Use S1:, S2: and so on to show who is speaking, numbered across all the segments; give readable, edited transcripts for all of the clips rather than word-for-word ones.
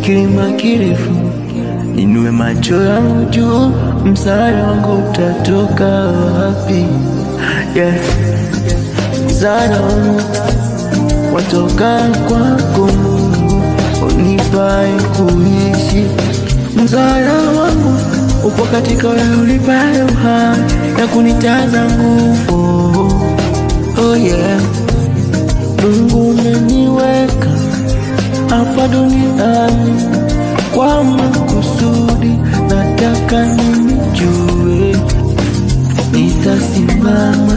S1: kilima kirefu, inue macho yangu juu, msaada wangu utatoka wapi? Yeah. Msaada wangu watoka kwako Mungu, unipae kuishi. Msaada wangu upo katika wewe unipae uhai na kunitaza nguvu. Oh yeah. Mungu umeniweka hapa duniani kwa makusudi, nataka nijue. Nitasimama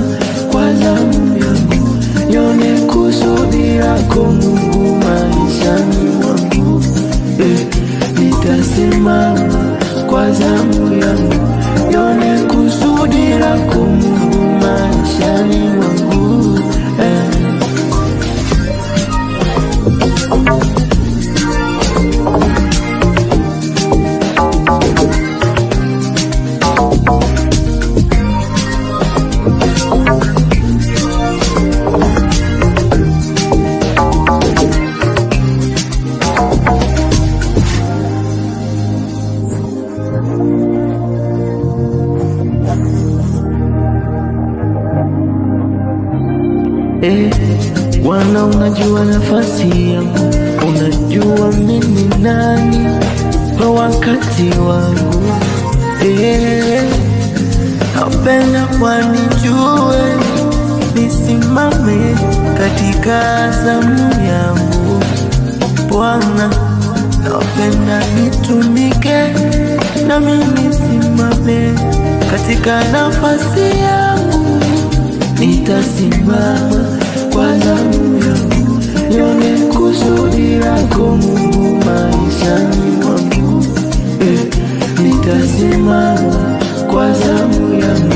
S1: kwa zamu yangu, nione kusudi lako Mungu maishani mwangu. Nitasimama kwa zamu yangu, nione kusudi lako Mungu maishani mwangu. Bwana, unajua nafasi yangu, unajua mimi nani kwa wakati wangu. Napenda wanijue, nisimame katika zamu yangu. Bwana, napenda nitumike na mimi nisimame katika nafasi yangu. Nitasimama kwa zamu yangu, nione kusudi lako Mungu maishani mwangu. Nitasimama kwa zamu yangu,